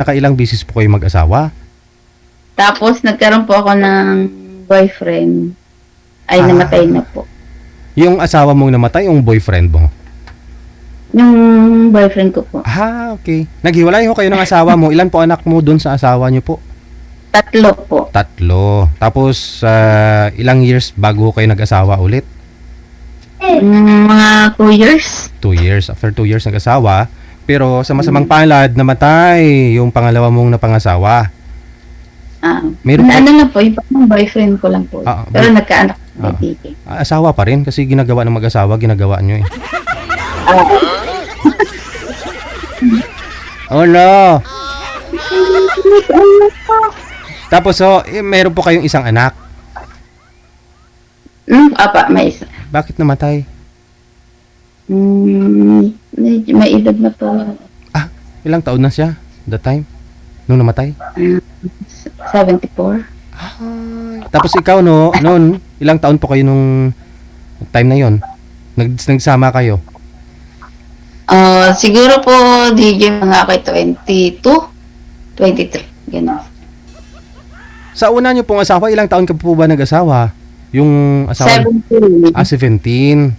Nakailang bisis po kayo mag-asawa? Tapos nagkaroon po ako ng boyfriend. Ay, namatay na po. Yung asawa mong namatay, yung boyfriend mo? Yung boyfriend ko po. Okay. Naghiwalay ho kayo ng asawa mo. Ilan po anak mo dun sa asawa niyo po? 3 po. 3. Tapos, ilang years bago ho kayo nag-asawa ulit? Mga 2 years. 2 years. After 2 years nag-asawa, pero sa masamang palad, namatay yung pangalawa mong napangasawa. Meron po- Ano lang po, yung parang boyfriend ko lang po. Pero nagkaanak po. Asawa pa rin kasi ginagawa ng mag-asawa, ginagawa nyo eh. Oh no! Tapos meron po kayong isang anak. Apa, may isa. Bakit namatay? Medyo may edad na po. Ilang taon na siya that time? Nung namatay? 74. Tapos ikaw noon, ilang taon po kayo nung time na yon? Nagsama kayo? Siguro po, DJ, mga kay 22, 23, gano'n. Sa una nyo pong asawa, ilang taon ka po ba nag-asawa? Yung asawa? 17. 17.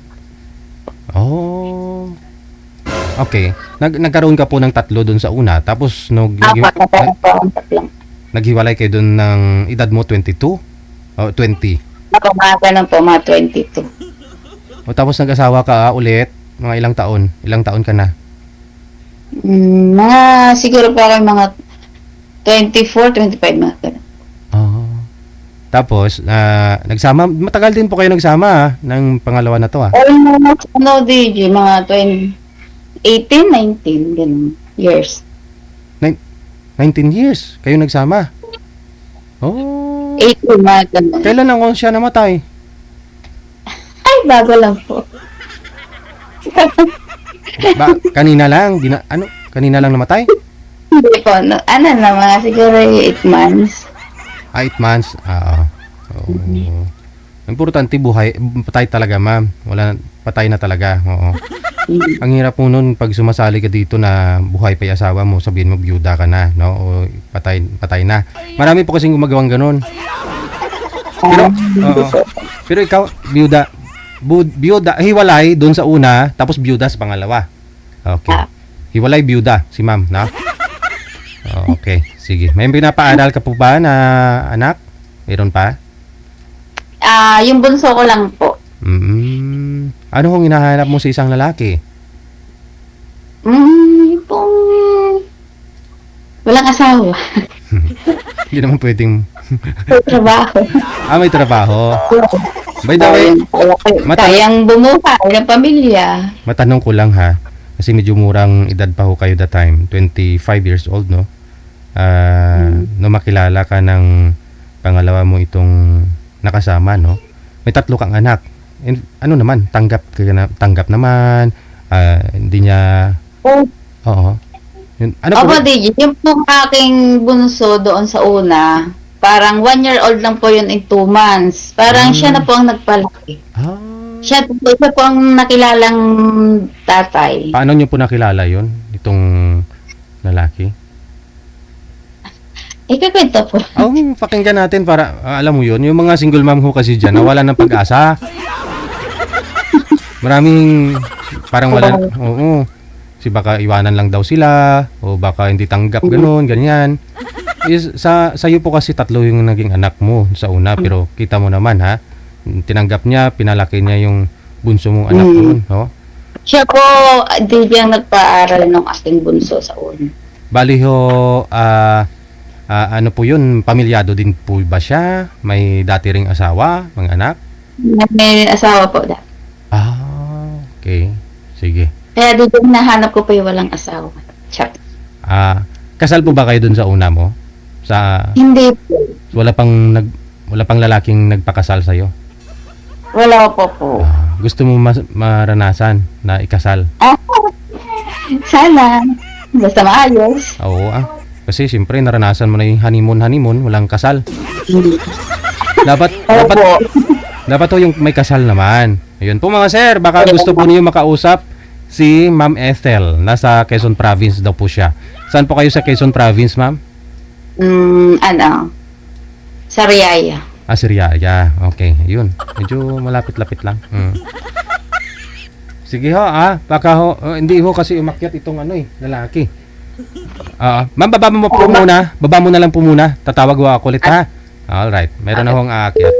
Oh. Okay. Nagkaroon ka po ng 3 doon sa una. Tapos, Apat na tayo po ang tatlang. naghiwalay kayo doon ng edad mo 22? O 20? Ako mga ganun po, mga 22. O tapos nag-asawa ka ulit, mga ilang taon? Ilang taon ka na? Mga, siguro po ako yung mga 24, 25, mga ganun. Oh. Tapos, nagsama, matagal din po kayo nagsama ng pangalawa na to Almost, DJ, mga 18, 19, ganun, years. 19 years kayo nagsama. Oh. 18, mga ganun. Kailan lang siya namatay? Ay, bago lang po. Kanina lang? Kanina lang namatay? Hindi po, ano na, mga siguro 8 months. 8 months? Oo. Importante patay talaga, ma'am. Patay na talaga. Oo. Ang hirap po nun pag sumasali ka dito na buhay pa yung asawa mo, sabihin mo byuda ka na, no? O patay na. Marami po kasing gumagawang ganun. Pero ikaw, byuda, hiwalay doon sa una, tapos byuda sa pangalawa. Okay. Hiwalay byuda si ma'am, no? Okay, sige. May pinapaaral ka po ba na anak? Meron pa? Yung bunso ko lang po. Ano kung hinahanap mo sa isang lalaki? Pong walang asawa. Hindi naman pwedeng... May trabaho. May trabaho. By the way, kayang bumuhay ng pamilya. matanong ko lang ha, kasi medyo murang edad pa ho kayo that time, 25 years old, no? Nung makilala ka ng pangalawa mo itong nakasama, no? May 3 kang anak. And, ano naman, tanggap naman, hindi niya... Oo. Ano po? DJ, yung pong aking bunso doon sa una, parang 1 year old lang po yun in 2 months. Parang siya na po ang nagpalaki. Siya po ang nakilalang tatay. Paano niyo po nakilala yon itong lalaki? Ikakwento po. Pakinggan natin para alam mo yon, yung mga single mom ho kasi dyan, nawala ng pag-asa. Maraming parang wala, baka iwanan lang daw sila o baka hindi tanggap ganyan. Sa'yo po kasi 3 yung naging anak mo sa una, pero kita mo naman ha, tinanggap niya, pinalaki niya yung bunso mong anak doon, no? Siya po, hindi ang nagpaaral ng aking bunso sa una. Bali ho, ano po yun, pamilyado din po ba siya? May dati ring asawa, mga anak? May asawa po dati. Okay. Sige. Kaya dito nahanap ko pa yung walang asawa. Chat. Kasal po ba kayo dun sa una mo? Hindi po. Wala pang lalaking nagpakasal sa'yo? Wala po po. Gusto mo maranasan na ikasal? Sana. Basta maayos. Oo Kasi siyempre naranasan mo na yung honeymoon, walang kasal. Dapat to yung may kasal naman. Ayun po mga sir, baka gusto po niyo makausap si Ma'am Ethel. Nasa Quezon Province daw po siya. Saan po kayo sa Quezon Province, ma'am? Sariaya. Siriaya. Okay, yun. Medyo malapit-lapit lang. Sige ho, baka ho, hindi ho kasi umakyat itong lalaki. Ma'am, baba mo po muna. Baba mo na lang po muna. Tatawag ko ulit, ha? Alright, meron na hong aakyat.